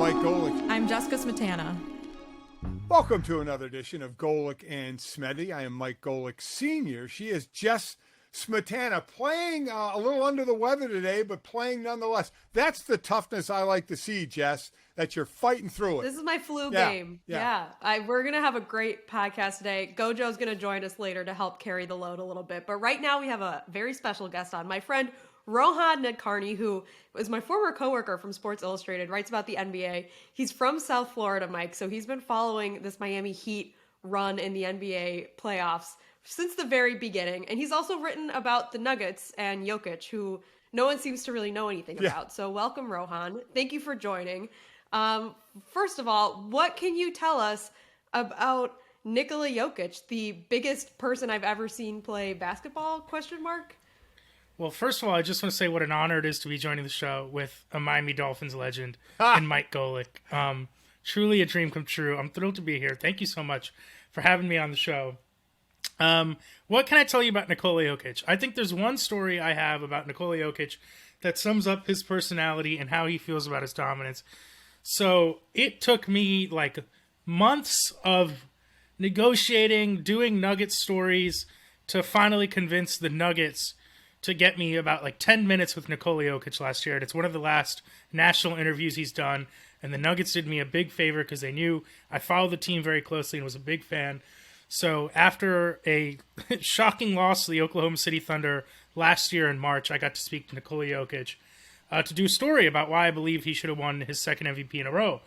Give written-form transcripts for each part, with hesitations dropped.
Mike Golic. I'm Jessica Smetana. Welcome to another edition of Golic and Smetty. I am Mike Golic Sr. She is Jess Smetana, playing a little under the weather today, but playing nonetheless. That's the toughness I like to see, Jess, that you're fighting through it. This is my flu game. Yeah. We're going to have a great podcast today. Gojo's going to join us later to help carry the load a little bit. But right now we have a very special guest on. My friend Rohan Nadkarni, who is my former coworker from Sports Illustrated, writes about the NBA. He's from South Florida, Mike, so he's been following this Miami Heat run in the NBA playoffs since the very beginning. And he's also written about the Nuggets and Jokic, who no one seems to really know anything about. So welcome, Rohan. Thank you for joining. First of all, what can you tell us about Nikola Jokic, the biggest person I've ever seen play basketball, ? Well, first of all, I just want to say what an honor it is to be joining the show with a Miami Dolphins legend and Mike Golic. Truly a dream come true. I'm thrilled to be here. Thank you so much for having me on the show. What can I tell you about Nikola Jokic? I think there's one story I have about Nikola Jokic that sums up his personality and how he feels about his dominance. So it took me like months of negotiating, doing Nuggets stories to finally convince the Nuggets to get me about like 10 minutes with Nikola Jokic last year. And it's one of the last national interviews he's done. And the Nuggets did me a big favor because they knew I followed the team very closely and was a big fan. So after a shocking loss to the Oklahoma City Thunder last year in March, I got to speak to Nikola Jokic to do a story about why I believe he should have won his second MVP in a row.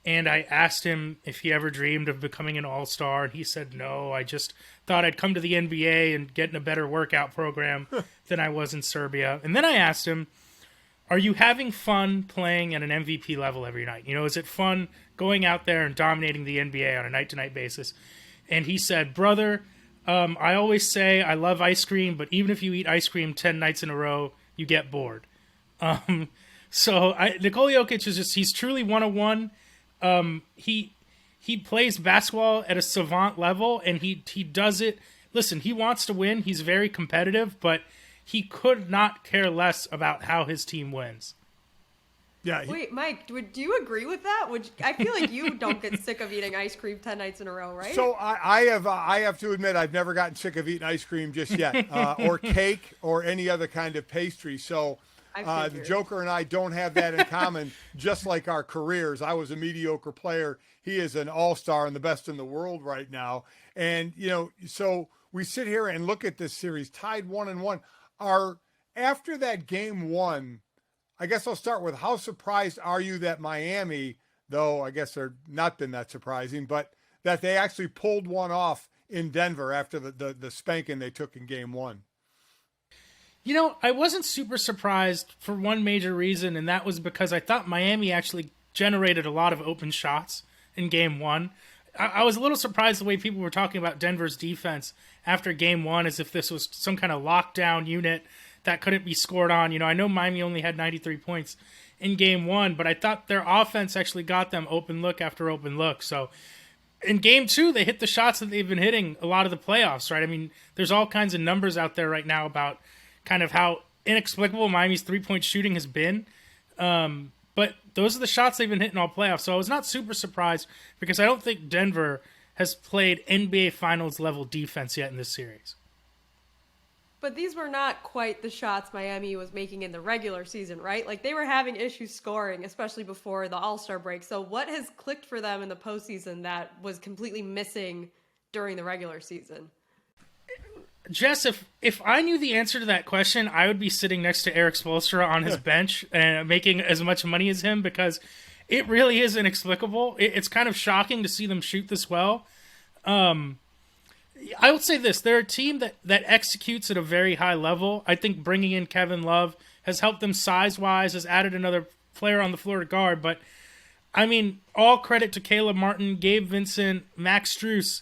And I asked him if he ever dreamed of becoming an all-star, and he said no. I just thought I'd come to the NBA and get in a better workout program than I was in Serbia. And then I asked him, are you having fun playing at an MVP level every night? You know, is it fun going out there and dominating the NBA on a night-to-night basis? And he said, brother, I always say I love ice cream, but even if you eat ice cream 10 nights in a row, you get bored. Nikola Jokic is just, he's truly one-on-one. He plays basketball at a savant level, and he does it. Listen, he wants to win. He's very competitive, but he could not care less about how his team wins. Yeah. Wait, Mike, do you agree with that? I feel like you don't get sick of eating ice cream 10 nights in a row, right? So I have to admit I've never gotten sick of eating ice cream just yet, or cake or any other kind of pastry. So the Joker and I don't have that in common, just like our careers. I was a mediocre player. He is an all-star and the best in the world right now. And, you know, so we sit here and look at this series tied 1-1. After that game one, I guess I'll start with how surprised are you that Miami, though I guess they're not been that surprising, but that they actually pulled one off in Denver after the spanking they took in game one? You know, I wasn't super surprised for one major reason, and that was because I thought Miami actually generated a lot of open shots in game one. I was a little surprised the way people were talking about Denver's defense after game one, as if this was some kind of lockdown unit that couldn't be scored on. You know, I know Miami only had 93 points in game one, but I thought their offense actually got them open look after open look. So in game two, they hit the shots that they've been hitting a lot of the playoffs, right? I mean, there's all kinds of numbers out there right now about kind of how inexplicable Miami's three-point shooting has been. But those are the shots they've been hitting all playoffs. So I was not super surprised because I don't think Denver has played NBA Finals level defense yet in this series. But these were not quite the shots Miami was making in the regular season, right? Like, they were having issues scoring, especially before the All-Star break. So what has clicked for them in the postseason that was completely missing during the regular season? Jess, if I knew the answer to that question, I would be sitting next to Eric Spoelstra on his bench and making as much money as him, because it really is inexplicable. It's kind of shocking to see them shoot this well. I will say this. They're a team that executes at a very high level. I think bringing in Kevin Love has helped them size-wise, has added another player on the floor to guard. But, I mean, all credit to Caleb Martin, Gabe Vincent, Max Strus.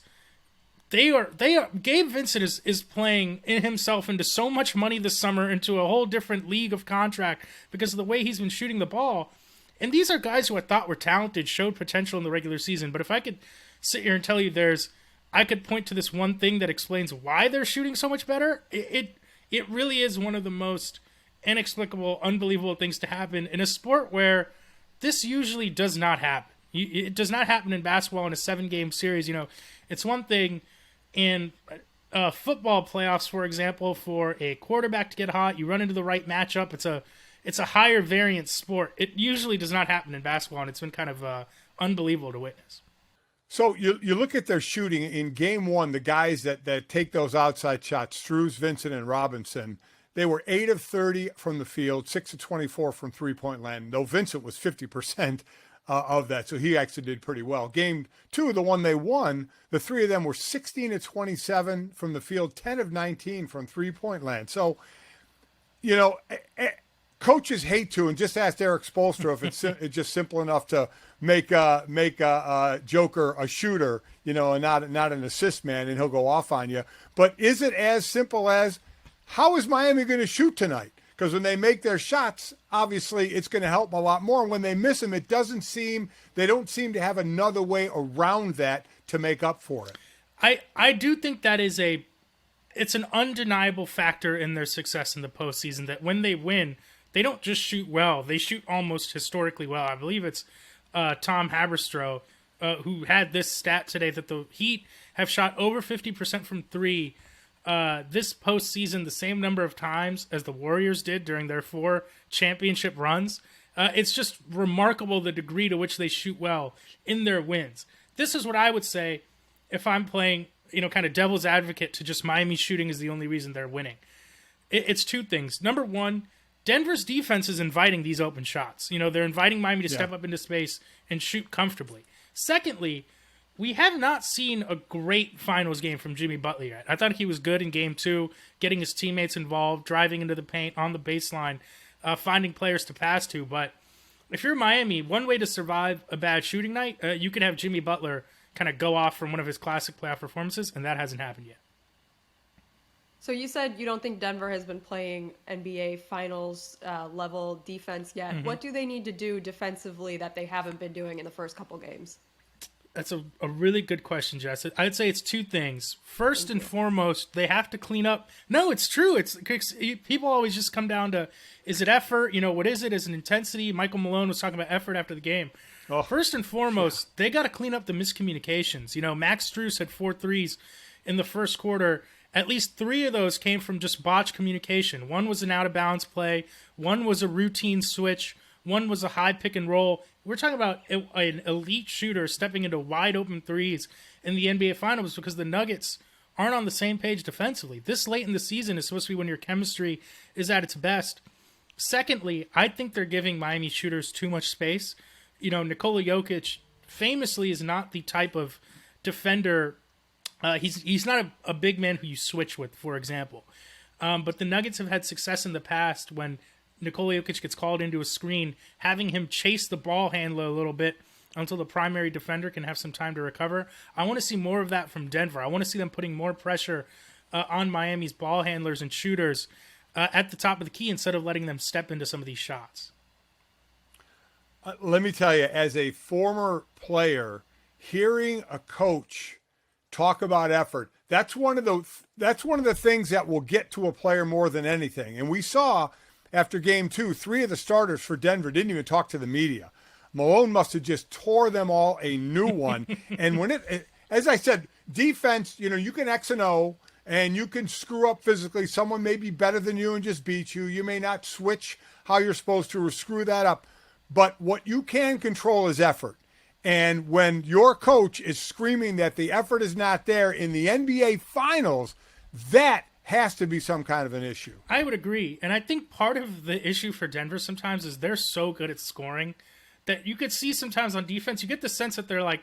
Gabe Vincent is playing himself into so much money this summer, into a whole different league of contract because of the way he's been shooting the ball. And these are guys who I thought were talented, showed potential in the regular season. But if I could sit here and tell you I could point to this one thing that explains why they're shooting so much better, it really is one of the most inexplicable, unbelievable things to happen in a sport where this usually does not happen. It does not happen in basketball in a 7-game series. It's one thing in football playoffs, for example, for a quarterback to get hot, you run into the right matchup. It's a higher variance sport. It usually does not happen in basketball, and it's been kind of unbelievable to witness. So you look at their shooting in game one, the guys that take those outside shots, Struz, Vincent, and Robinson, they were 8 of 30 from the field, 6 of 24 from three-point land, though Vincent was 50% of that, so he actually did pretty well. Game two, the one they won, the three of them were 16 of 27 from the field, 10 of 19 from three-point land. So, coaches hate to, and just ask Eric Spoelstra if it's just simple enough to make a Joker a shooter, and not an assist man, and he'll go off on you. But is it as simple as, how is Miami going to shoot tonight? Because when they make their shots, obviously it's going to help them a lot more. And when they miss them, they don't seem to have another way around that to make up for it. I do think that it's an undeniable factor in their success in the postseason, that when they win, they don't just shoot well, they shoot almost historically well. I believe it's Tom Haberstroh who had this stat today that the Heat have shot over 50% from three this postseason, the same number of times as the Warriors did during their 4 championship runs. It's just remarkable the degree to which they shoot well in their wins. This is what I would say if I'm playing, kind of devil's advocate to just Miami shooting is the only reason they're winning. It's 2 things. Number 1, Denver's defense is inviting these open shots. They're inviting Miami to step up into space and shoot comfortably. Secondly, we have not seen a great finals game from Jimmy Butler yet. I thought he was good in game 2, getting his teammates involved, driving into the paint on the baseline, finding players to pass to. But if you're Miami, one way to survive a bad shooting night, you can have Jimmy Butler kind of go off from one of his classic playoff performances, and that hasn't happened yet. So you said you don't think Denver has been playing NBA Finals level defense yet. Mm-hmm. What do they need to do defensively that they haven't been doing in the first couple games? That's a really good question, Jess. I'd say it's 2 things. First and foremost, they have to clean up. No, it's true. People always just come down to, is it effort? What is it? Is it intensity? Michael Malone was talking about effort after the game. Oh, first and foremost, they got to clean up the miscommunications. Max Strus had 4 threes in the first quarter. At least 3 of those came from just botched communication. One was an out-of-bounds play. One was a routine switch. One was a high pick and roll. We're talking about an elite shooter stepping into wide-open threes in the NBA Finals because the Nuggets aren't on the same page defensively. This late in the season is supposed to be when your chemistry is at its best. Secondly, I think they're giving Miami shooters too much space. Nikola Jokic famously is not the type of defender. He's not a big man who you switch with, for example. But the Nuggets have had success in the past when Nikola Jokic gets called into a screen, having him chase the ball handler a little bit until the primary defender can have some time to recover. I want to see more of that from Denver. I want to see them putting more pressure on Miami's ball handlers and shooters at the top of the key instead of letting them step into some of these shots. Let me tell you, as a former player, hearing a coach talk about effort, that's one of the things that will get to a player more than anything. And we saw after game 2, 3 of the starters for Denver didn't even talk to the media. Malone must have just tore them all a new one. And when as I said, defense, you can X and O and you can screw up physically. Someone may be better than you and just beat you. You may not switch how you're supposed to or screw that up. But what you can control is effort. And when your coach is screaming that the effort is not there in the NBA Finals, that has to be some kind of an issue. I would agree. And I think part of the issue for Denver sometimes is they're so good at scoring that you could see sometimes on defense, you get the sense that they're like,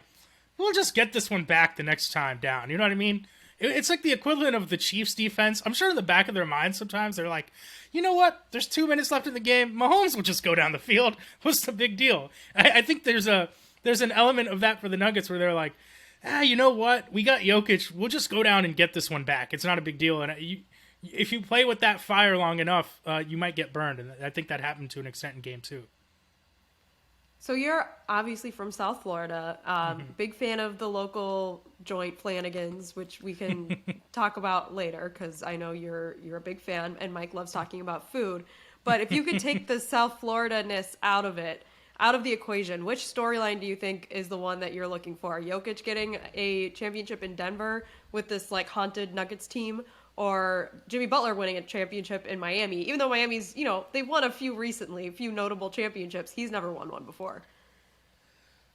we'll just get this one back the next time down. You know what I mean? It's like the equivalent of the Chiefs defense. I'm sure in the back of their minds sometimes they're like, you know what? There's 2 minutes left in the game. Mahomes will just go down the field. What's the big deal? I think there's an element of that for the Nuggets where they're like, you know what? We got Jokic. We'll just go down and get this one back. It's not a big deal. And if you play with that fire long enough, you might get burned. And I think that happened to an extent in game 2. So you're obviously from South Florida. Big fan of the local joint Flanagan's, which we can talk about later because I know you're a big fan and Mike loves talking about food. But if you could take the South Florida-ness out of it, out of the equation, which storyline do you think is the one that you're looking for? Jokic getting a championship in Denver with this like haunted Nuggets team, or Jimmy Butler winning a championship in Miami? Even though Miami's, they've won a few recently, a few notable championships. He's never won one before.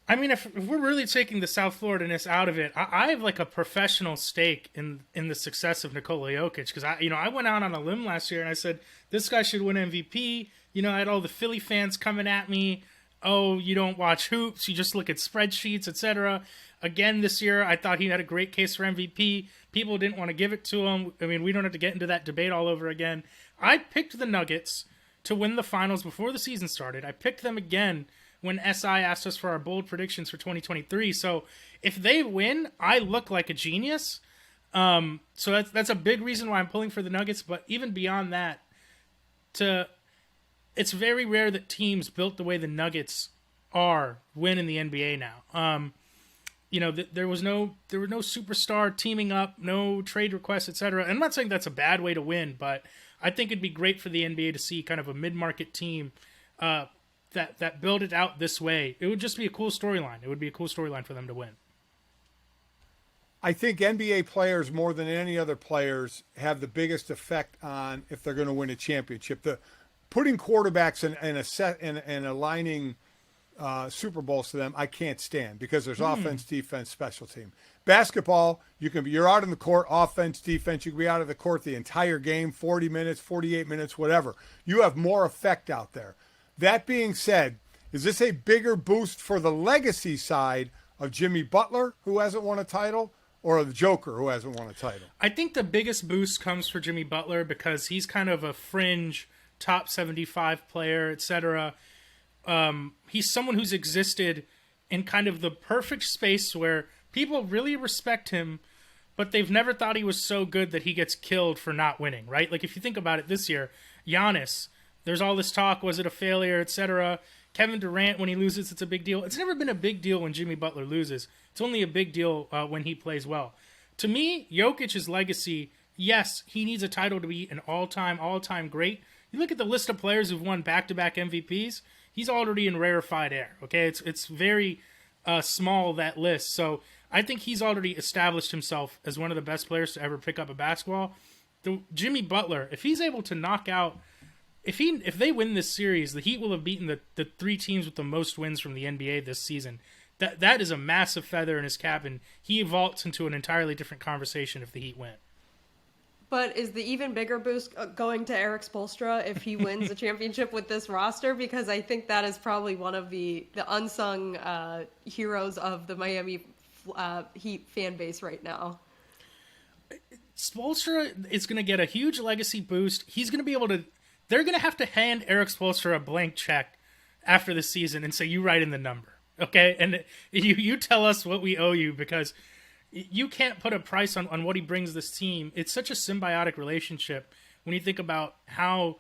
I mean, if we're really taking the South Florida-ness out of it, I have like a professional stake in the success of Nikola Jokic, because I went out on a limb last year and I said this guy should win MVP. I had all the Philly fans coming at me. Oh, you don't watch hoops, you just look at spreadsheets, etc. Again this year, I thought he had a great case for MVP. People didn't want to give it to him. I mean, we don't have to get into that debate all over again. I picked the Nuggets to win the finals before the season started. I picked them again when SI asked us for our bold predictions for 2023. So if they win, I look like a genius. So that's a big reason why I'm pulling for the Nuggets. But even beyond that, it's very rare that teams built the way the Nuggets are win in the NBA now. There were no superstar teaming up, no trade requests, etc. And I'm not saying that's a bad way to win, but I think it'd be great for the NBA to see kind of a mid-market team that build it out this way. It would just be a cool storyline. It would be a cool storyline for them to win. I think NBA players, more than any other players, have the biggest effect on if they're going to win a championship. Putting quarterbacks and aligning Super Bowls to them, I can't stand, because there's offense, defense, special team. Basketball, you're out in the court, offense, defense. You can be out of the court the entire game, 40 minutes, 48 minutes, whatever. You have more effect out there. That being said, is this a bigger boost for the legacy side of Jimmy Butler, who hasn't won a title, or the Joker, who hasn't won a title? I think the biggest boost comes for Jimmy Butler because he's kind of a fringe top 75 player, etc. He's someone who's existed in kind of the perfect space where people really respect him, but they've never thought he was so good that he gets killed for not winning, right? Like if you think about it this year, Giannis, there's all this talk, was it a failure, etc. Kevin Durant, when he loses, it's a big deal. It's never been a big deal when Jimmy Butler loses. It's only a big deal when he plays well. To me, Jokic's legacy, yes, he needs a title to be an all-time great. You look at the list of players who've won back-to-back MVPs, he's already in rarefied air, okay? It's very small, that list. So I think he's already established himself as one of the best players to ever pick up a basketball. Jimmy Butler, if he's able to knock out, if they win this series, the Heat will have beaten the three teams with the most wins from the NBA this season. That is a massive feather in his cap, and he vaults into an entirely different conversation if the Heat win. But is the even bigger boost going to Eric Spoelstra if he wins a championship with this roster? Because I think that is probably one of the unsung heroes of the Miami Heat fan base right now. Spoelstra is going to get a huge legacy boost. He's going to be able to... They're going to have to hand Eric Spoelstra a blank check after the season and say, you write in the number, okay? And you tell us what we owe you, because you can't put a price on what he brings this team. It's such a symbiotic relationship when you think about how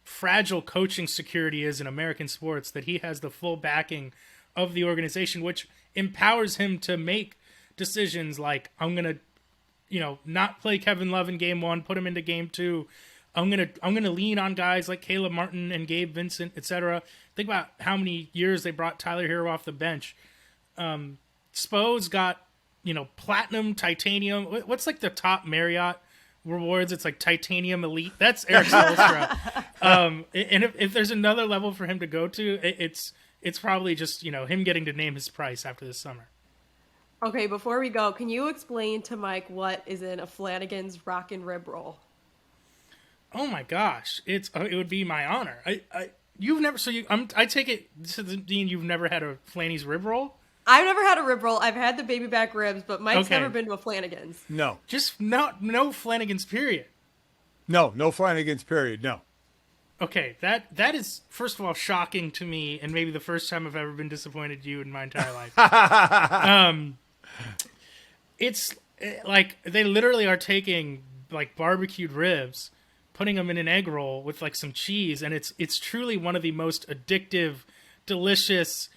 fragile coaching security is in American sports, that he has the full backing of the organization, which empowers him to make decisions like, I'm going to, not play Kevin Love in game 1, put him into game 2. I'm gonna lean on guys like Caleb Martin and Gabe Vincent, etc. Think about how many years they brought Tyler Hero off the bench. Spo's got platinum, titanium. What's like the top Marriott rewards? It's like titanium elite. That's Eric Spoelstra. And if there's another level for him to go to, it's probably just him getting to name his price after this summer. Okay, before we go, can you explain to Mike what is in a Flanagan's Rockin' Rib Roll? Oh my gosh, it would be my honor. I take it, Dean, you've never had a Flanny's rib roll? I've never had a rib roll. I've had the baby back ribs, but Mike's never been to a Flanagan's. No. Just no Flanagan's, period. No Flanagan's, period, no. Okay, that is, first of all, shocking to me, and maybe the first time I've ever been disappointed in you in my entire life. It's like they literally are taking like barbecued ribs, putting them in an egg roll with like some cheese, and it's truly one of the most addictive, delicious.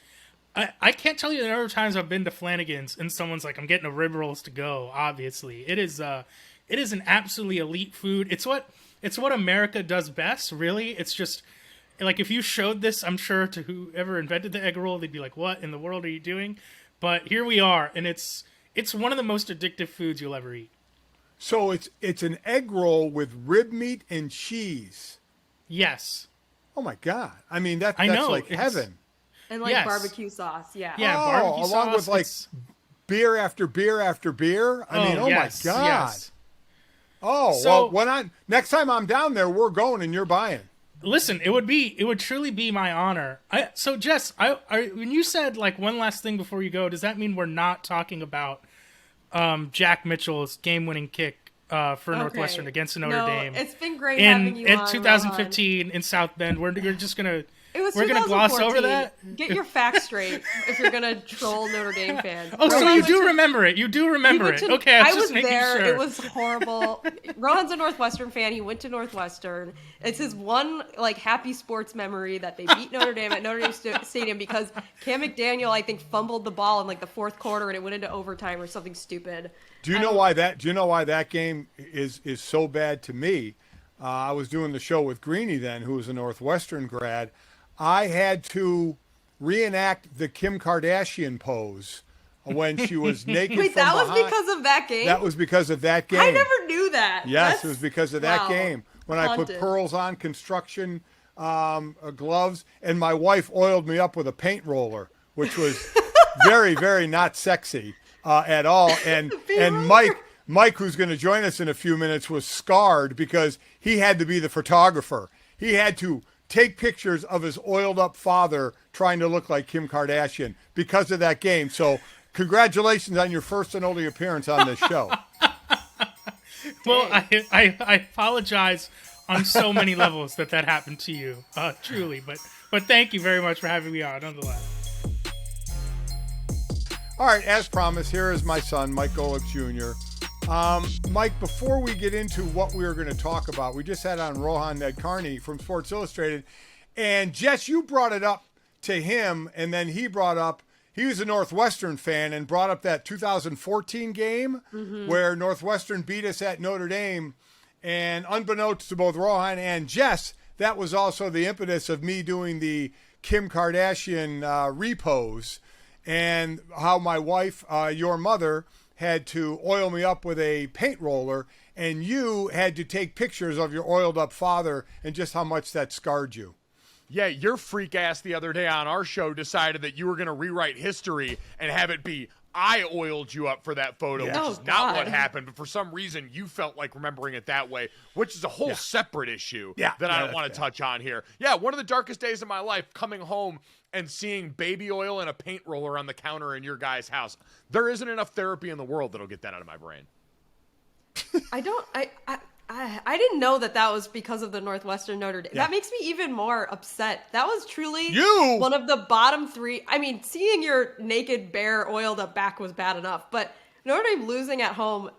I can't tell you the number of times I've been to Flanagan's and someone's like, I'm getting a rib rolls to go. Obviously, it is an absolutely elite food. It's what America does best. Really, it's like if you showed this, I'm sure to whoever invented the egg roll, they'd be like, "What in the world are you doing?" But here we are, and it's one of the most addictive foods you'll ever eat. So it's an egg roll with rib meat and cheese. Yes. Oh my God! I mean that's like heaven. And like barbecue sauce, Yeah, along barbecue sauce, with like beer after beer after beer. I mean, yes, my God! Yes. Oh, So, well, next time I'm down there, we're going and you're buying. Listen, it would truly be my honor. So Jess, when you said like one last thing before you go, does that mean we're not talking about Jack Mitchell's game-winning kick for Northwestern against Notre Dame? It's been great having you on, 2015 in South Bend. We're just gonna. We're going to gloss over that? Get your facts straight if you're going to troll Notre Dame fans. Oh, so you do remember it. You do remember it. Okay, I was making there. Sure. It was horrible. Rohan's a Northwestern fan. He went to Northwestern. It's his one like happy sports memory that they beat Notre Dame at Notre Dame Stadium because Cam McDaniel, I think, fumbled the ball in like the fourth quarter and it went into overtime or something stupid. Do you know why that game is so bad to me? I was doing the show with Greeny then, who was a Northwestern grad. I had to reenact the Kim Kardashian pose when she was naked. Wait, that was because of that game? That was because of that game. I never knew that. Yes, it was because of that game. When I put pearls on, construction gloves, and my wife oiled me up with a paint roller, which was very, very not sexy at all. And Mike, who's going to join us in a few minutes, was scarred because he had to be the photographer. He had to take pictures of his oiled up father trying to look like Kim Kardashian because of that game. So congratulations on your first and only appearance on this show. Well, I apologize on so many levels that happened to you, truly. But thank you very much for having me on, nonetheless. All right, as promised, here is my son, Mike Golic Jr. Mike, before we get into what we were going to talk about, we just had on Rohan Nadkarni from Sports Illustrated. And Jess, you brought it up to him, and then he was a Northwestern fan and brought up that 2014 game where Northwestern beat us at Notre Dame. And unbeknownst to both Rohan and Jess, that was also the impetus of me doing the Kim Kardashian repose, and how my wife, your mother, had to oil me up with a paint roller, and you had to take pictures of your oiled up father and just how much that scarred you. Yeah, your freak ass the other day on our show decided that you were going to rewrite history and have it be I oiled you up for that photo, which is not what happened. But for some reason, you felt like remembering it that way, which is a whole separate issue that I don't want to touch on here. Yeah, one of the darkest days of my life, coming home and seeing baby oil and a paint roller on the counter in your guy's house. There isn't enough therapy in the world that'll get that out of my brain. I didn't know that was because of the Northwestern Notre Dame. Yeah. That makes me even more upset. That was truly one of the bottom three. I mean, seeing your naked, bare, oiled up back was bad enough, but Notre Dame losing at home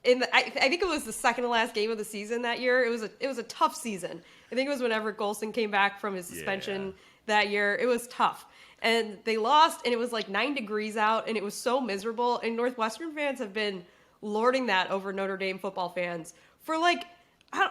I think it was the second to last game of the season that year. It was a tough season. I think it was whenever Golson came back from his suspension that year. It was tough. And they lost, and it was like 9 degrees out, and it was so miserable. And Northwestern fans have been lording that over Notre Dame football fans for like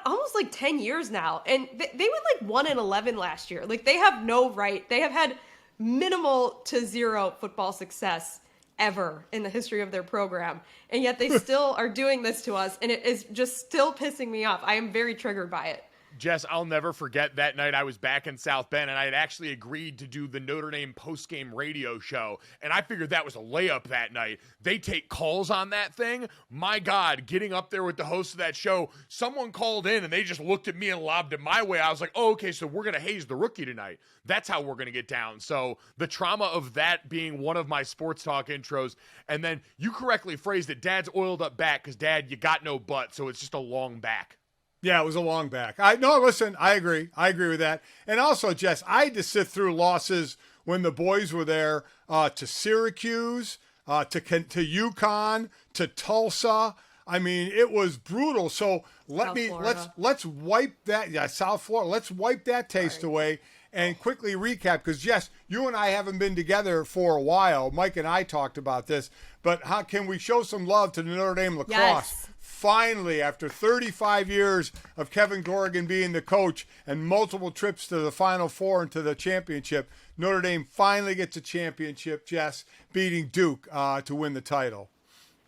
almost like 10 years now. And they went like 1-11 last year. Like, they have no right. They have had minimal to zero football success ever in the history of their program. And yet they still are doing this to us, and it is just still pissing me off. I am very triggered by it. Jess, I'll never forget that night I was back in South Bend, and I had actually agreed to do the Notre Dame postgame radio show, and I figured that was a layup that night. They take calls on that thing. My God, getting up there with the host of that show, someone called in, and they just looked at me and lobbed it my way. I was like, oh, okay, so we're going to haze the rookie tonight. That's how we're going to get down. So the trauma of that being one of my sports talk intros, and then you correctly phrased it, Dad's oiled up back, because, Dad, you got no butt, so it's just a long back. Yeah, it was a long back. Listen, I agree. I agree with that. And also, Jess, I had to sit through losses when the boys were there to Syracuse, to UConn, to Tulsa. I mean, it was brutal. So let's wipe that. South Florida. Let's wipe that taste away and quickly recap, because Jess, you and I haven't been together for a while. Mike and I talked about this, but how can we show some love to the Notre Dame lacrosse? Yes. finally, after 35 years of Kevin Corrigan being the coach and multiple trips to the Final Four and to the championship, Notre Dame finally gets a championship, Jess, beating Duke to win the title.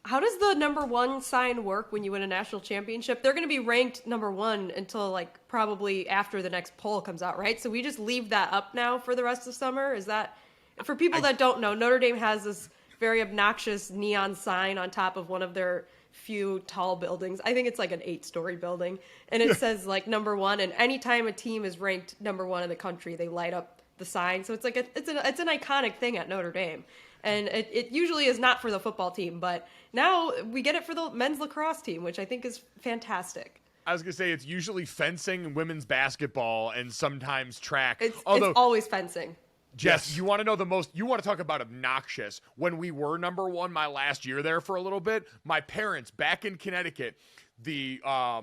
How does the number one sign work when you win a national championship? They're going to be ranked number one until like probably after the next poll comes out, right? So we just leave that up now for the rest of summer? Is that, for people that don't know, Notre Dame has this very obnoxious neon sign on top of one of their few tall buildings. I think it's like an 8-story building, and it says like number one, and anytime a team is ranked number one in the country, they light up the sign. So it's like it's an iconic thing at Notre Dame. And it usually is not for the football team, but now we get it for the men's lacrosse team, which I think is fantastic. I was going to say it's usually fencing and women's basketball and sometimes track. It's always fencing. Jess, Yes. you want to know you want to talk about obnoxious. When we were number one my last year there for a little bit, my parents back in Connecticut, the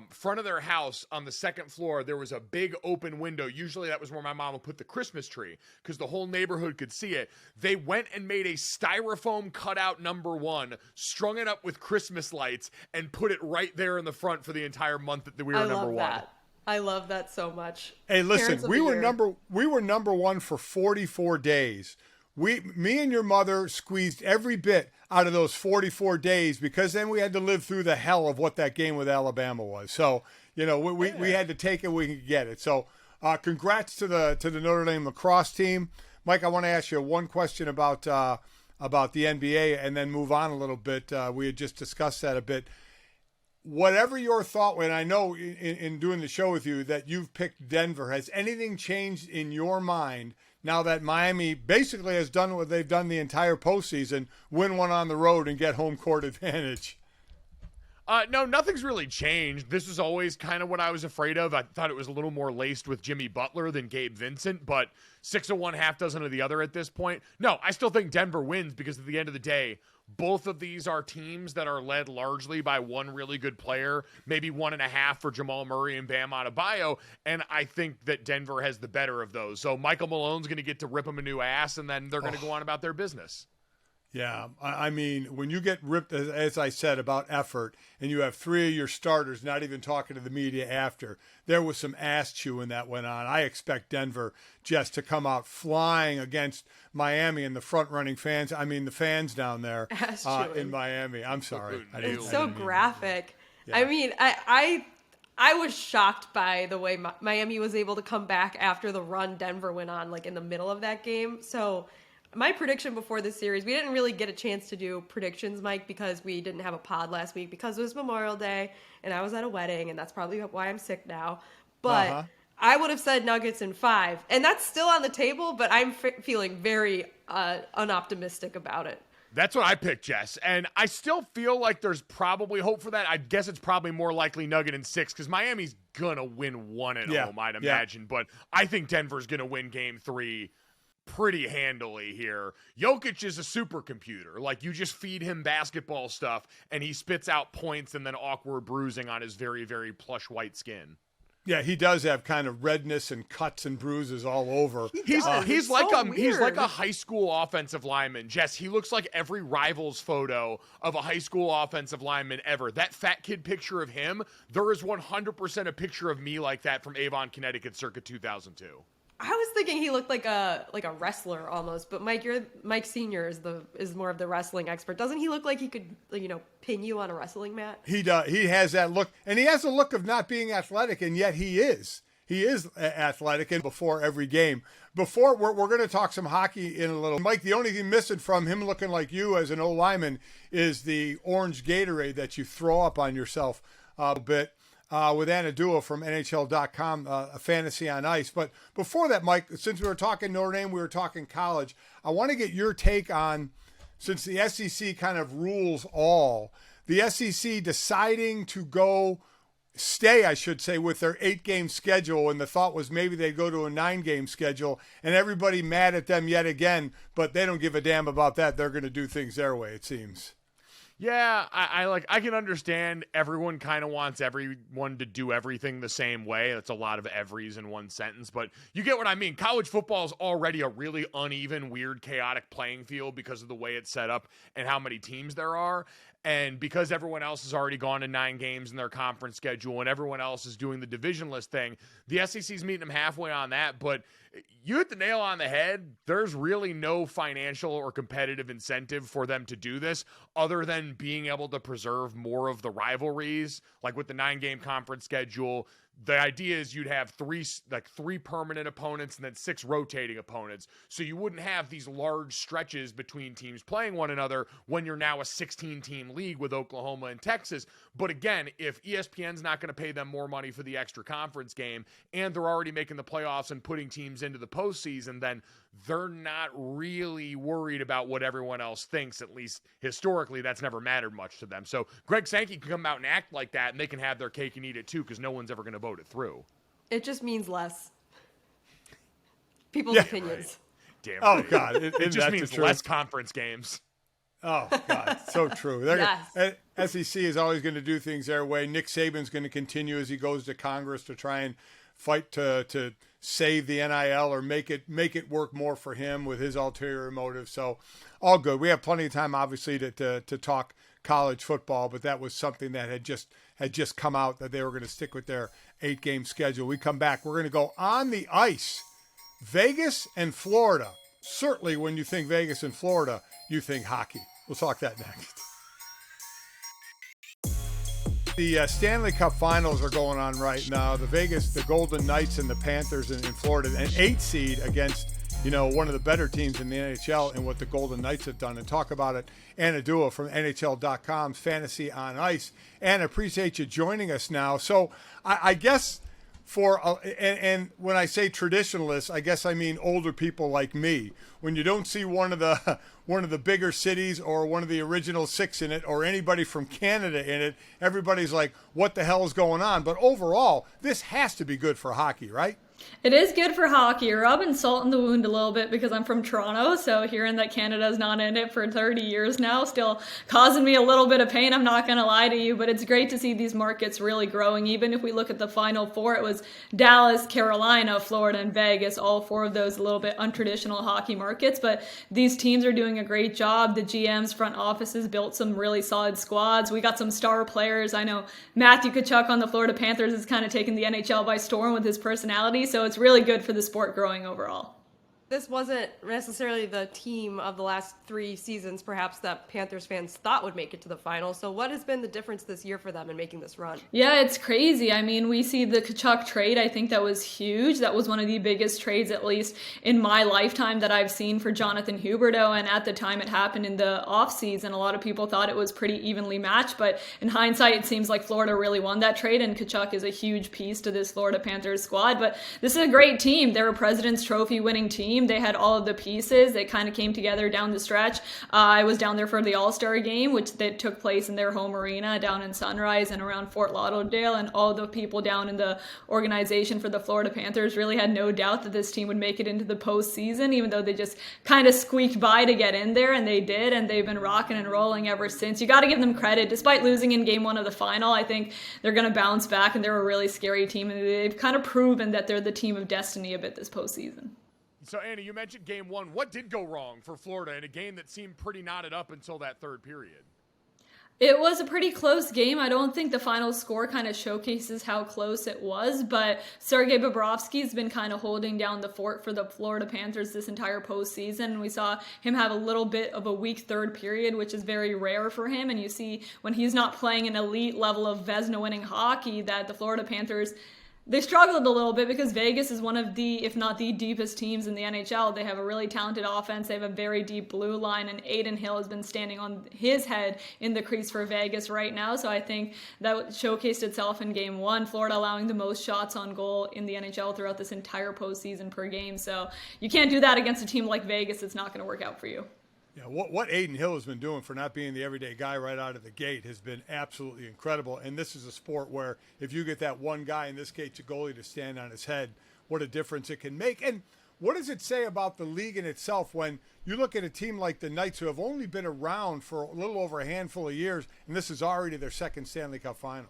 front of their house on the second floor, there was a big open window. Usually that was where my mom would put the Christmas tree because the whole neighborhood could see it. They went and made a styrofoam cutout number one, strung it up with Christmas lights, and put it right there in the front for the entire month that we were number one. I love that so much. Hey, listen, Parents of we the were year. number one for 44 days. Me and your mother squeezed every bit out of those 44 days because then we had to live through the hell of what that game with Alabama was. So, we had to take it when we could get it. So, congrats to the Notre Dame lacrosse team. Mike, I want to ask you one question about the NBA and then move on a little bit. We had just discussed that a bit. Whatever your thought, and I know in doing the show with you that you've picked Denver, has anything changed in your mind now that Miami basically has done what they've done the entire postseason, win one on the road and get home court advantage? No, nothing's really changed. This is always kind of what I was afraid of. I thought it was a little more laced with Jimmy Butler than Gabe Vincent, but 6 of one, half dozen of the other at this point. No, I still think Denver wins because at the end of the day, both of these are teams that are led largely by one really good player, maybe 1.5 for Jamal Murray and Bam Adebayo, and I think that Denver has the better of those. So Michael Malone's going to get to rip them a new ass, and then they're going to go on about their business. Yeah, I mean, when you get ripped, as I said, about effort, and you have 3 of your starters not even talking to the media after, there was some ass chewing that went on. I expect Denver just to come out flying against Miami and the front-running fans. I mean, the fans down there in Miami. I'm sorry. It's so graphic. Yeah. I mean, I was shocked by the way Miami was able to come back after the run Denver went on, like in the middle of that game. So my prediction before this series, we didn't really get a chance to do predictions, Mike, because we didn't have a pod last week because it was Memorial Day and I was at a wedding, and that's probably why I'm sick now. But I would have said Nuggets in 5, and that's still on the table, but I'm feeling very unoptimistic about it. That's what I picked, Jess, and I still feel like there's probably hope for that. I guess it's probably more likely Nugget in 6 because Miami's going to win 1 at home, I'd imagine, but I think Denver's going to win Game 3 pretty handily here. Jokic is a supercomputer. Like, you just feed him basketball stuff and he spits out points and then awkward bruising on his very, very plush white skin. Yeah, he does have kind of redness and cuts and bruises all over. He's like a high school offensive lineman. Jess, he looks like every Rivals photo of a high school offensive lineman ever. That fat kid picture of him, there is 100% a picture of me like that from Avon, Connecticut, circa 2002. I was thinking he looked like a wrestler almost, but Mike Sr. is more of the wrestling expert. Doesn't he look like he could, pin you on a wrestling mat? He does. He has that look, and he has a look of not being athletic, and yet he is. He is athletic, and before every game. Before we're going to talk some hockey in a little. Mike, the only thing missing from him looking like you as an old lineman is the orange Gatorade that you throw up on yourself a bit. With Anna Duo from NHL.com, a fantasy on ice. But before that, Mike, since we were talking Notre Dame, we were talking college, I want to get your take on, since the SEC kind of rules all, the SEC deciding to stay, I should say, with their 8-game schedule, and the thought was maybe they'd go to a 9-game schedule, and everybody mad at them yet again, but they don't give a damn about that. They're going to do things their way, it seems. Yeah, I can understand everyone kind of wants everyone to do everything the same way. That's a lot of everys in one sentence, but you get what I mean. College football is already a really uneven, weird, chaotic playing field because of the way it's set up and how many teams there are. And because everyone else has already gone to 9 games in their conference schedule and everyone else is doing the divisionless thing, the SEC's meeting them halfway on that. But you hit the nail on the head. There's really no financial or competitive incentive for them to do this other than being able to preserve more of the rivalries. Like with the 9-game conference schedule, the idea is you'd have 3 permanent opponents and then 6 rotating opponents. So you wouldn't have these large stretches between teams playing one another when you're now a 16-team league with Oklahoma and Texas. But again, if ESPN's not going to pay them more money for the extra conference game and they're already making the playoffs and putting teams into the postseason, then they're not really worried about what everyone else thinks. At least historically, that's never mattered much to them. So Greg Sankey can come out and act like that, and they can have their cake and eat it too, because no one's ever going to vote it through. It just means less. People's opinions. Right. Damn Oh, right. God. It just means less conference games. Oh, God. So true. SEC is always going to do things their way. Nick Saban's going to continue as he goes to Congress to try and fight to save the NIL or make it work more for him with his ulterior motive. So all good. We have plenty of time, obviously, to talk college football, but that was something that had just come out that they were going to stick with their 8-game schedule. We come back. We're going to go on the ice. Vegas and Florida. Certainly when you think Vegas and Florida, you think hockey. We'll talk that next. The Stanley Cup Finals are going on right now. The Golden Knights and the Panthers in Florida, an 8 seed against, one of the better teams in the NHL and what the Golden Knights have done. And talk about it, Anna Dua from NHL.com's Fantasy on Ice. Anna, appreciate you joining us now. So I guess and when I say traditionalists, I guess I mean older people like me. When you don't see one of the bigger cities or one of the original 6 in it or anybody from Canada in it, everybody's like, what the hell is going on? But overall, this has to be good for hockey, right? It is good for hockey. You're rubbing salt in the wound a little bit because I'm from Toronto, so hearing that Canada's not in it for 30 years now, still causing me a little bit of pain, I'm not going to lie to you, but it's great to see these markets really growing. Even if we look at the Final Four, it was Dallas, Carolina, Florida, and Vegas, all 4 of those a little bit untraditional hockey markets, but these teams are doing a great job. The GMs, front offices built some really solid squads. We got some star players. I know Matthew Tkachuk on the Florida Panthers is kind of taking the NHL by storm with his personality, so it's really good for the sport growing overall. This wasn't necessarily the team of the last 3 seasons, perhaps, that Panthers fans thought would make it to the final. So what has been the difference this year for them in making this run? Yeah, it's crazy. I mean, we see the Tkachuk trade. I think that was huge. That was one of the biggest trades, at least in my lifetime, that I've seen for Jonathan Huberdeau. And at the time it happened in the offseason, a lot of people thought it was pretty evenly matched. But in hindsight, it seems like Florida really won that trade. And Tkachuk is a huge piece to this Florida Panthers squad. But this is a great team. They're a President's Trophy winning team. They had all of the pieces. They kind of came together down the stretch. I was down there for the All-Star game, which that took place in their home arena down in Sunrise and around Fort Lauderdale, and all the people down in the organization for the Florida Panthers really had no doubt that this team would make it into the postseason, even though they just kind of squeaked by to get in there, and they did, and they've been rocking and rolling ever since. You got to give them credit. Despite losing in Game 1 of the final, I think they're going to bounce back, and they're a really scary team, and they've kind of proven that they're the team of destiny a bit this postseason. So, Annie, you mentioned Game 1. What did go wrong for Florida in a game that seemed pretty knotted up until that third period? It was a pretty close game. I don't think the final score kind of showcases how close it was, but Sergei Bobrovsky's been kind of holding down the fort for the Florida Panthers this entire postseason. We saw him have a little bit of a weak third period, which is very rare for him, and you see when he's not playing an elite level of Vezina-winning hockey that the Florida Panthers, they struggled a little bit because Vegas is one of the, if not the deepest teams in the NHL. They have a really talented offense. They have a very deep blue line, and Adin Hill has been standing on his head in the crease for Vegas right now. So I think that showcased itself in Game 1. Florida allowing the most shots on goal in the NHL throughout this entire postseason per game. So you can't do that against a team like Vegas. It's not going to work out for you. Yeah, what Adin Hill has been doing for not being the everyday guy right out of the gate has been absolutely incredible. And this is a sport where if you get that one guy, in this case a goalie, to stand on his head, what a difference it can make. And what does it say about the league in itself when you look at a team like the Knights, who have only been around for a little over a handful of years, and this is already their second Stanley Cup final?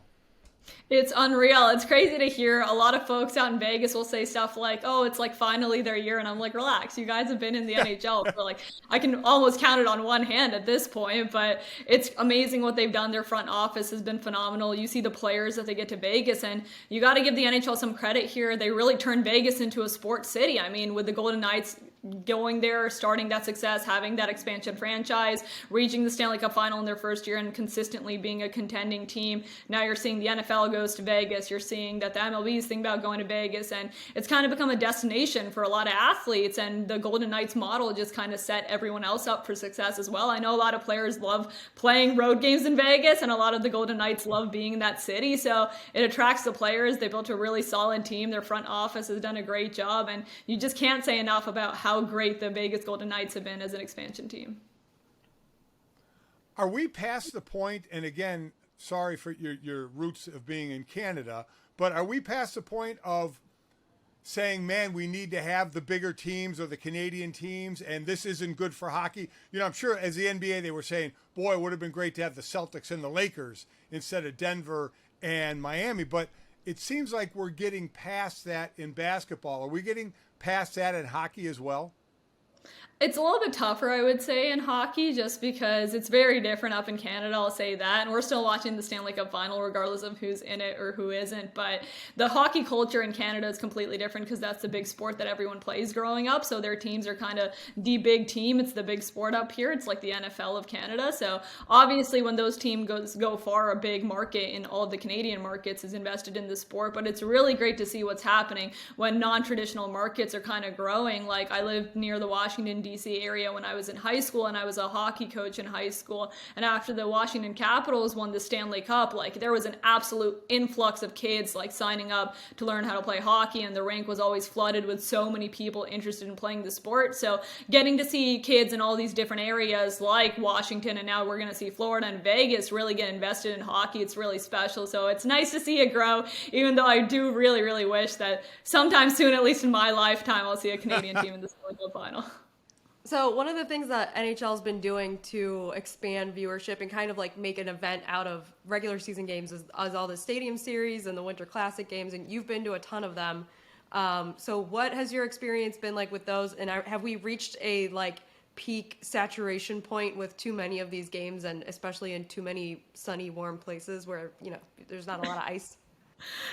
It's unreal. It's crazy to hear. A lot of folks out in Vegas will say stuff like, oh, it's like finally their year. And I'm like, relax. You guys have been in the NHL for like, I can almost count it on one hand at this point, but it's amazing what they've done. Their front office has been phenomenal. You see the players that they get to Vegas, and you got to give the NHL some credit here. They really turned Vegas into a sports city. I mean, with the Golden Knights going there, starting that success, having that expansion franchise, reaching the Stanley Cup Final in their first year, and consistently being a contending team. Now you're seeing the NFL goes to Vegas. You're seeing that the MLB is thinking about going to Vegas, and it's kind of become a destination for a lot of athletes, and the Golden Knights model just kind of set everyone else up for success as well. I know a lot of players love playing road games in Vegas, and a lot of the Golden Knights love being in that city, so it attracts the players. They built a really solid team. Their front office has done a great job, and you just can't say enough about how great the Vegas Golden Knights have been as an expansion team. Are we past the point, and again, sorry for your roots of being in Canada, but are we past the point of saying, man, we need to have the bigger teams or the Canadian teams, and this isn't good for hockey? You know, I'm sure as the NBA, they were saying, boy, it would have been great to have the Celtics and the Lakers instead of Denver and Miami, but it seems like we're getting past that in basketball. Are we getting past that in hockey as well? It's a little bit tougher, I would say, in hockey, just because it's very different up in Canada, I'll say that. And we're still watching the Stanley Cup Final, regardless of who's in it or who isn't. But the hockey culture in Canada is completely different because that's the big sport that everyone plays growing up. So their teams are kind of the big team. It's the big sport up here. It's like the NFL of Canada. So obviously when those teams go far, a big market in all of the Canadian markets is invested in the sport. But it's really great to see what's happening when non-traditional markets are kind of growing. Like I lived near the Washington, D.C. area when I was in high school, and I was a hockey coach in high school. And after the Washington Capitals won the Stanley Cup, like there was an absolute influx of kids like signing up to learn how to play hockey, and the rink was always flooded with so many people interested in playing the sport. So getting to see kids in all these different areas like Washington, and now we're going to see Florida and Vegas really get invested in hockey, it's really special. So it's nice to see it grow, even though I do really, really wish that sometime soon, at least in my lifetime, I'll see a Canadian team in the Stanley Cup Final. So one of the things that NHL's been doing to expand viewership and kind of like make an event out of regular season games is all the stadium series and the Winter Classic games, and you've been to a ton of them. So what has your experience been like with those? And have we reached a like peak saturation point with too many of these games, and especially in too many sunny, warm places where, you know, there's not a lot of ice?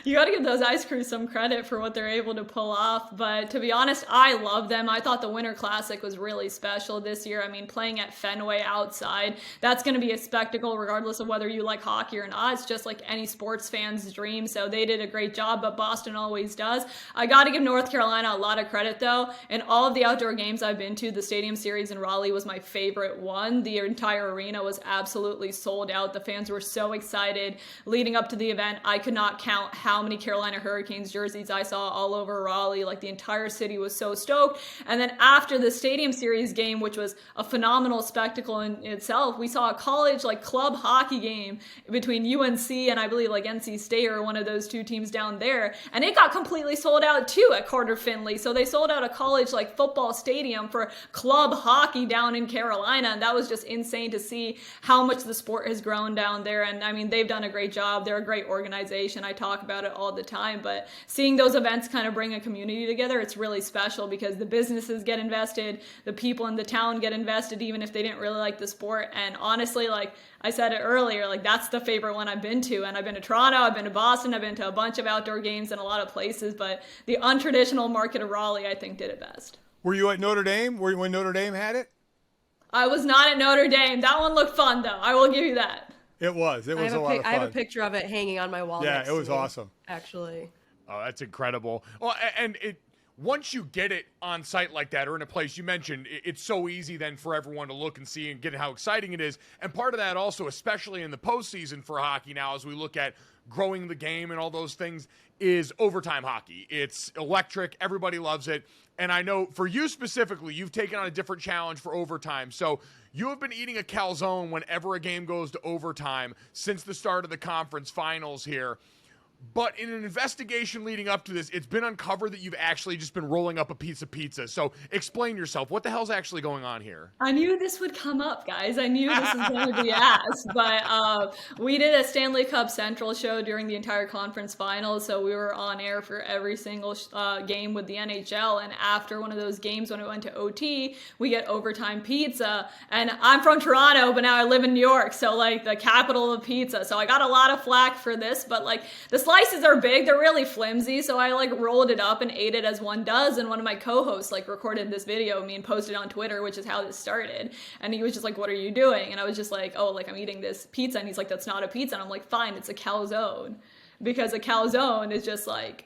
You got to give those ice crews some credit for what they're able to pull off. But to be honest, I love them. I thought the Winter Classic was really special this year. I mean, playing at Fenway outside, that's going to be a spectacle regardless of whether you like hockey or not. It's just like any sports fan's dream. So they did a great job, but Boston always does. I got to give North Carolina a lot of credit, though. In all of the outdoor games I've been to, the Stadium Series in Raleigh was my favorite one. The entire arena was absolutely sold out. The fans were so excited leading up to the event. I could not count how many Carolina Hurricanes jerseys I saw all over Raleigh. Like the entire city was so stoked. And then after the Stadium Series game, which was a phenomenal spectacle in itself, we saw a college like club hockey game between UNC and I believe like NC State or one of those two teams down there. And it got completely sold out too at Carter Finley. So they sold out a college like football stadium for club hockey down in Carolina. And that was just insane to see how much the sport has grown down there. And I mean, they've done a great job. They're a great organization. I talk about it all the time, but seeing those events kind of bring a community together, it's really special because the businesses get invested, the people in the town get invested, even if they didn't really like the sport. And honestly, like I said it earlier, like that's the favorite one I've been to. And I've been to Toronto, I've been to Boston, I've been to a bunch of outdoor games in a lot of places, but the untraditional market of Raleigh, I think, did it best. Were you at Notre Dame? Were you when Notre Dame had it? I was not at Notre Dame. That one looked fun, though. I will give you that. It was a lot of fun. I have a picture of it hanging on my wall. Yeah, it was awesome. Actually. Oh, that's incredible. Well, and once you get it on site like that or in a place you mentioned, it's so easy then for everyone to look and see and get how exciting it is. And part of that also, especially in the postseason for hockey now, as we look at growing the game and all those things, is overtime hockey. It's electric. Everybody loves it. And I know for you specifically, you've taken on a different challenge for overtime. So you have been eating a calzone whenever a game goes to overtime since the start of the conference finals here. But in an investigation leading up to this, it's been uncovered that you've actually just been rolling up a pizza. So explain yourself. What the hell's actually going on here? I knew this would come up, guys. I knew this was going to be asked. But we did a Stanley Cup Central show during the entire conference finals. So we were on air for every single game with the NHL. And after one of those games, when we went to OT, we get overtime pizza. And I'm from Toronto, but now I live in New York. So like the capital of pizza. So I got a lot of flack for this. But like the slices are big. They're really flimsy. So I like rolled it up and ate it as one does. And one of my co-hosts like recorded this video of me and posted it on Twitter, which is how this started. And he was just like, what are you doing? And I was just like, oh, like I'm eating this pizza. And he's like, that's not a pizza. And I'm like, fine, it's a calzone. Because a calzone is just like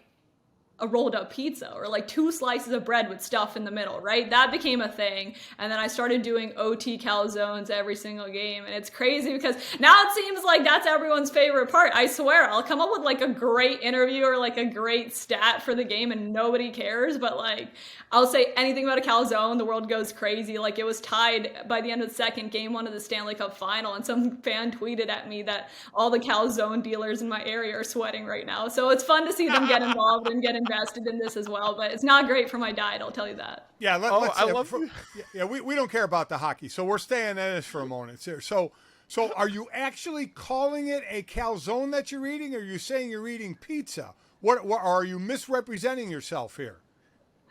a rolled up pizza or like 2 slices of bread with stuff in the middle, right? That became a thing. And then I started doing OT calzones every single game. And it's crazy because now it seems like that's everyone's favorite part. I swear, I'll come up with like a great interview or like a great stat for the game and nobody cares. But like, I'll say anything about a calzone, the world goes crazy. Like it was tied by the end of the second game, 1 of the Stanley Cup Final. And some fan tweeted at me that all the calzone dealers in my area are sweating right now. So it's fun to see them get involved and get invested in this as well, but it's not great for my diet, I'll tell you that. Yeah, we don't care about the hockey, so we're staying in this for a moment here. So are you actually calling it a calzone that you're eating, or are you saying you're eating pizza? What are you misrepresenting yourself here?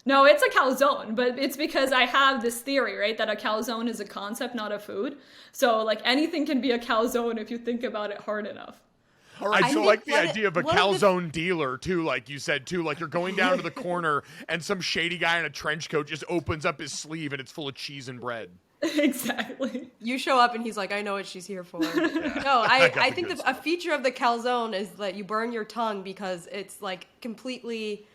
No, it's a calzone, but it's because I have this theory, right, that a calzone is a concept, not a food. So like anything can be a calzone if you think about it hard enough. Right, I like the idea of a calzone dealer, too, like you said, too. Like you're going down to the corner and some shady guy in a trench coat just opens up his sleeve and it's full of cheese and bread. Exactly. You show up and he's like, I know what she's here for. Yeah. No, I think a feature of the calzone is that you burn your tongue because it's like completely,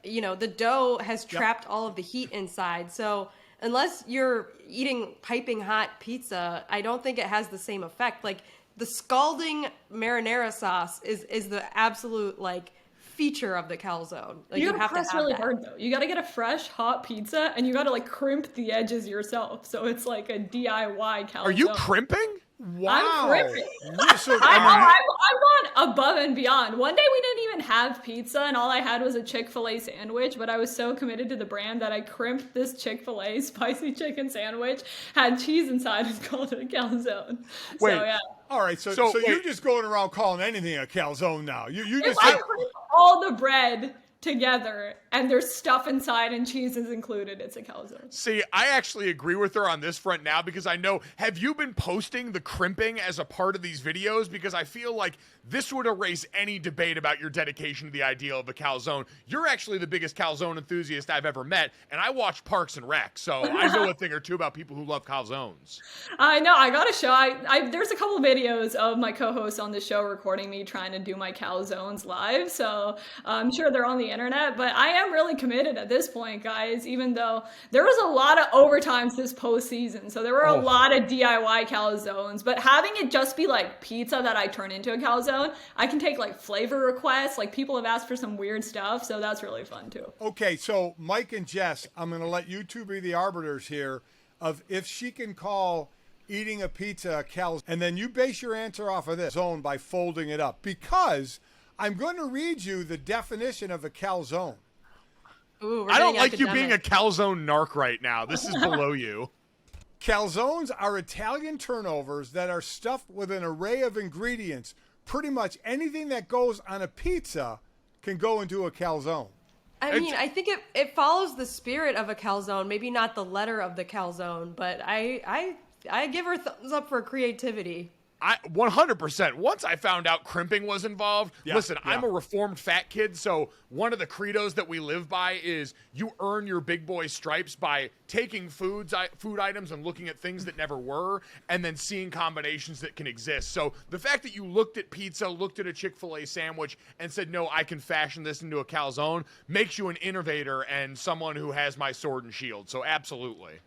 the dough has trapped all of the heat inside. So unless you're eating piping hot pizza, I don't think it has the same effect. Like, the scalding marinara sauce is the absolute like feature of the calzone. Like, you gotta press really that. hard though. You gotta get a fresh hot pizza and you gotta like crimp the edges yourself. So it's like a DIY calzone. Are you crimping? Wow. I'm crimping. So, I've gone above and beyond. One day we didn't even have pizza and all I had was a Chick-fil-A sandwich, but I was so committed to the brand that I crimped this Chick-fil-A spicy chicken sandwich, had cheese inside, and called it a calzone. Wait. So yeah. All right, so you're just going around calling anything a calzone now. You just I crimp all the bread together and there's stuff inside and cheese is included, it's a calzone. See, I actually agree with her on this front now because I know, have you been posting the crimping as a part of these videos? Because I feel like this would erase any debate about your dedication to the ideal of a calzone. You're actually the biggest calzone enthusiast I've ever met, and I watch Parks and Rec, so I know a thing or two about people who love calzones. I know, I got a show. There's a couple of videos of my co-hosts on the show recording me trying to do my calzones live, so I'm sure they're on the internet, but I am really committed at this point, guys, even though there was a lot of overtimes this postseason, so there were a lot of DIY calzones, but having it just be like pizza that I turn into a calzone, I can take like flavor requests, like people have asked for some weird stuff, so that's really fun too. Okay, so Mike and Jess, I'm going to let you two be the arbiters here of if she can call eating a pizza a calzone, and then you base your answer off of this zone by folding it up, because I'm going to read you the definition of a calzone. Ooh, I don't like you being a calzone narc right now. This is below you. Calzones are Italian turnovers that are stuffed with an array of ingredients. Pretty much anything that goes on a pizza can go into a calzone. I mean, I think it follows the spirit of a calzone, maybe not the letter of the calzone, but I give her thumbs up for creativity. 100%. Once I found out crimping was involved, listen, I'm a reformed fat kid, so one of the credos that we live by is you earn your big boy stripes by taking food items and looking at things that never were, and then seeing combinations that can exist. So the fact that you looked at pizza, looked at a Chick-fil-A sandwich, and said, no, I can fashion this into a calzone, makes you an innovator and someone who has my sword and shield. So absolutely.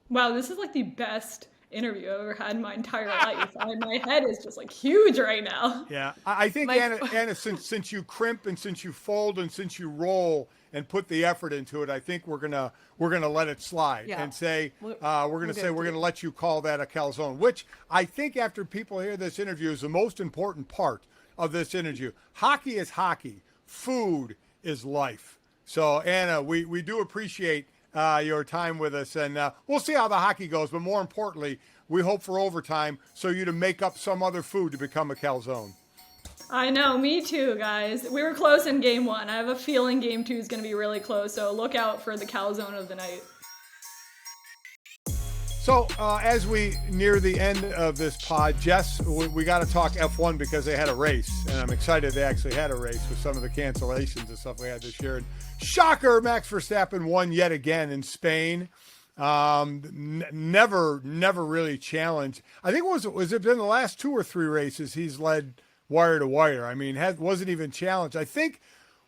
Wow, this is like the best interview I've ever had in my entire life. My head is just like huge right now. Yeah, I think Anna, since you crimp and since you fold and since you roll and put the effort into it, I think we're gonna let it slide and say we're gonna let you call that a calzone, which I think after people hear this interview is the most important part of this interview. Hockey is hockey. Food is life. So, Anna, we do appreciate your time with us, and we'll see how the hockey goes. But more importantly, we hope for overtime so you to make up some other food to become a calzone. I know, me too, guys. We were close in game 1. I have a feeling game 2 is going to be really close, so look out for the calzone of the night. So as we near the end of this pod, Jess, we got to talk F1 because they had a race, and I'm excited they actually had a race with some of the cancellations and stuff we had this year. And shocker, Max Verstappen won yet again in Spain. Never really challenged. I think was it been the last 2 or 3 races he's led wire to wire. I mean, wasn't even challenged. I think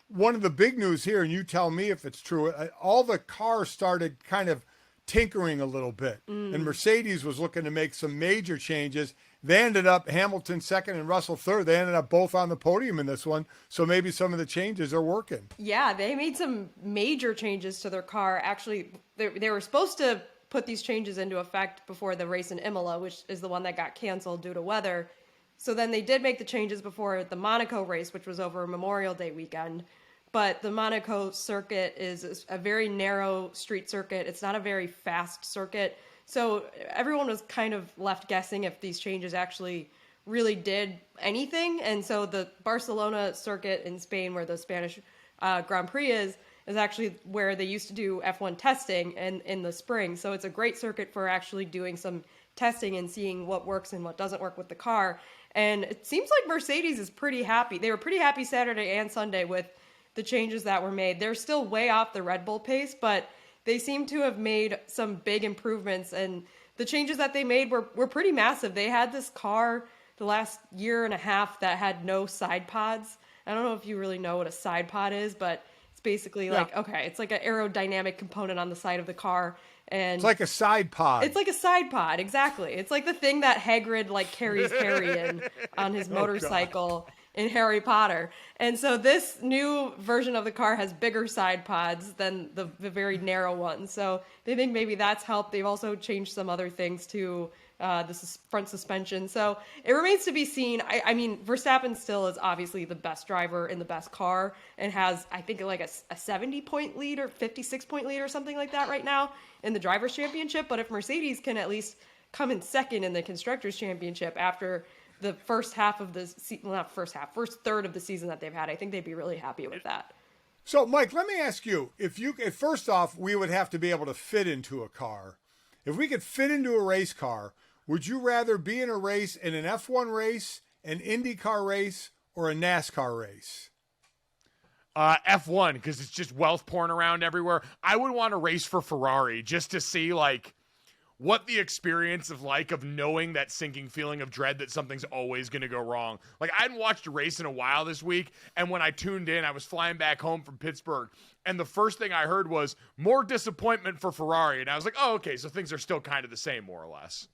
one of the big news here, and you tell me if it's true, all the cars started kind of tinkering a little bit. And Mercedes was looking to make some major changes. They ended up Hamilton second and Russell third. They ended up both on the podium in this one. So maybe some of the changes are working. Yeah, they made some major changes to their car. Actually, they were supposed to put these changes into effect before the race in Imola, which is the one that got canceled due to weather. So then they did make the changes before the Monaco race, which was over Memorial Day weekend. But the Monaco circuit is a very narrow street circuit. It's not a very fast circuit. So everyone was kind of left guessing if these changes actually really did anything. And so the Barcelona circuit in Spain, where the Spanish Grand Prix is actually where they used to do F1 testing in the spring. So it's a great circuit for actually doing some testing and seeing what works and what doesn't work with the car. And it seems like Mercedes is pretty happy. They were pretty happy Saturday and Sunday with the changes that were made. They're still way off the Red Bull pace, but they seem to have made some big improvements. And the changes that they made were pretty massive. They had this car the last year and a half that had no side pods. I don't know if you really know what a side pod is, but it's basically it's like an aerodynamic component on the side of the car. And it's like a side pod. It's like a side pod, exactly. It's like the thing that Hagrid carries Harry in on his motorcycle in Harry Potter. And so this new version of the car has bigger side pods than the very narrow ones. So they think maybe that's helped. They've also changed some other things to the front suspension. So it remains to be seen. I mean, Verstappen still is obviously the best driver in the best car and has, I think, like a 70-point lead or 56-point lead or something like that right now in the Drivers' Championship. But if Mercedes can at least come in second in the Constructors' Championship after the first third of the season that they've had, I think they'd be really happy with that. So, Mike, let me ask you, if first off, we would have to be able to fit into a car. If we could fit into a race car, would you rather be in a race in an F1 race, an IndyCar race, or a NASCAR race? F1, because it's just wealth pouring around everywhere. I would want to race for Ferrari just to see, what the experience of knowing that sinking feeling of dread that something's always going to go wrong. I hadn't watched a race in a while this week, and when I tuned in, I was flying back home from Pittsburgh, and the first thing I heard was more disappointment for Ferrari, and I was like, oh, okay, so things are still kind of the same, more or less.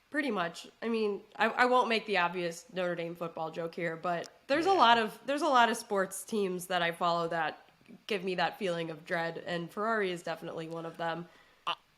Pretty much. I mean, I won't make the obvious Notre Dame football joke here, but there's a lot of sports teams that I follow that give me that feeling of dread, and Ferrari is definitely one of them.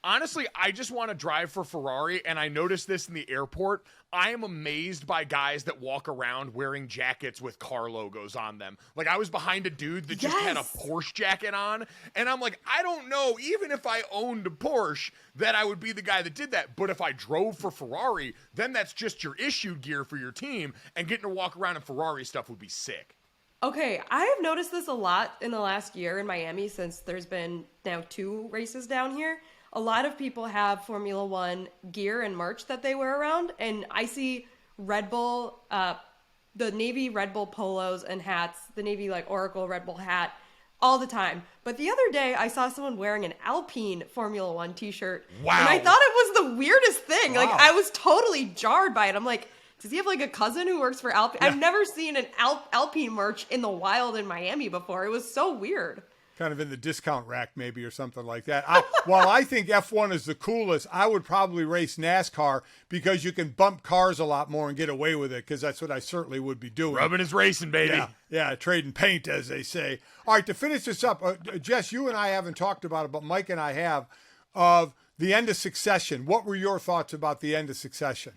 Honestly, I just want to drive for Ferrari, and I noticed this in the airport. I am amazed by guys that walk around wearing jackets with car logos on them. I was behind a dude that just had a Porsche jacket on, and I'm like, I don't know, even if I owned a Porsche, that I would be the guy that did that. But if I drove for Ferrari, then that's just your issued gear for your team, and getting to walk around in Ferrari stuff would be sick. Okay, I have noticed this a lot in the last year in Miami since there's been now 2 races down here. A lot of people have Formula One gear and merch that they wear around, and I see Red Bull, the Navy Red Bull polos and hats, the Navy Oracle Red Bull hat, all the time. But the other day, I saw someone wearing an Alpine Formula One t-shirt. Wow. And I thought it was the weirdest thing. Wow. I was totally jarred by it. I'm like, does he have a cousin who works for Alpine? Yeah. I've never seen an Alpine merch in the wild in Miami before. It was so weird. Kind of in the discount rack maybe or something like that. While I think F1 is the coolest, I would probably race NASCAR because you can bump cars a lot more and get away with it, because that's what I certainly would be doing. Rubbing is racing, baby. Yeah, trading paint, as they say. All right, to finish this up, Jess, you and I haven't talked about it, but Mike and I have, of the end of Succession. What were your thoughts about the end of Succession?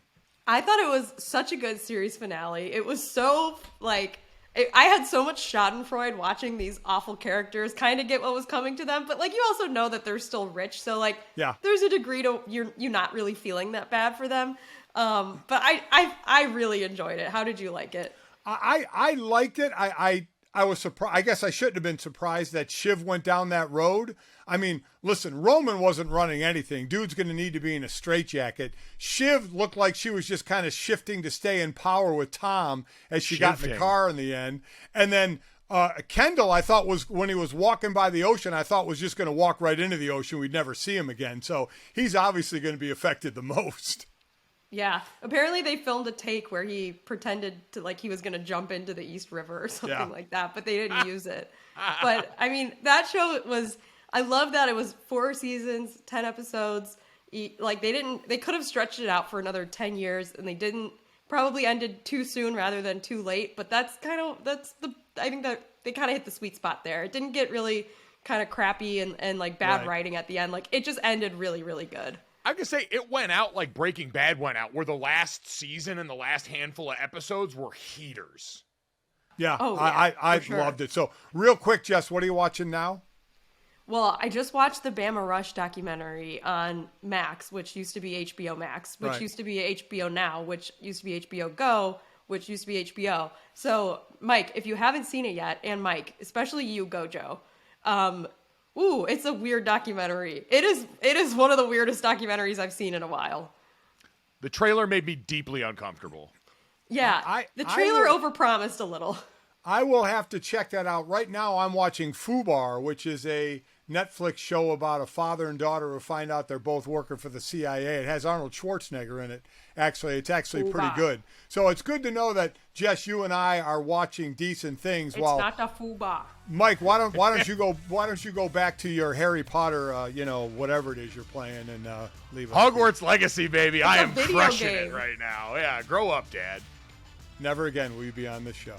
I thought it was such a good series finale. It was so, like, I had so much schadenfreude watching these awful characters kind of get what was coming to them. But, like, you also know that they're still rich. So, like, there's a degree to you're not really feeling that bad for them. But I really enjoyed it. How did you like it? I liked it. I was surprised. I guess I shouldn't have been surprised that Shiv went down that road. I mean, listen, Roman wasn't running anything. Dude's going to need to be in a straitjacket. Shiv looked like she was just kind of shifting to stay in power with Tom as she got in the car in the end. And then Kendall, I thought was, when he was walking by the ocean, I thought was just going to walk right into the ocean. We'd never see him again. So he's obviously going to be affected the most. Yeah. Apparently they filmed a take where he pretended to, like, he was going to jump into the East River or something like that, but they didn't use it. But, I mean, that show was, I love that it was 4 seasons, 10 episodes. Like, they could have stretched it out for another 10 years, and they didn't. Probably ended too soon rather than too late, but I think that they kind of hit the sweet spot there. It didn't get really kind of crappy and like bad writing at the end. Like, it just ended really, really good. I could say it went out like Breaking Bad went out, where the last season and the last handful of episodes were heaters. Yeah, I sure. loved it. So real quick, Jess, what are you watching now? Well, I just watched the Bama Rush documentary on Max, which used to be HBO Max, which used to be HBO Now, which used to be HBO Go, which used to be HBO. So, Mike, if you haven't seen it yet, and Mike, especially you, Gojo, it's a weird documentary. It is one of the weirdest documentaries I've seen in a while. The trailer made me deeply uncomfortable. Yeah, the trailer overpromised a little. I will have to check that out. Right now I'm watching Fubar, which is a Netflix show about a father and daughter who find out they're both working for the CIA. It has Arnold Schwarzenegger in it. Actually, it's actually pretty good. So it's good to know that, Jess, you and I are watching decent things. It's not a Fubar. Mike, why don't you go back to your Harry Potter, whatever it is you're playing, and leave us. Hogwarts Legacy, baby. I am video crushing game. it right now. Yeah, grow up, Dad. Never again will you be on this show.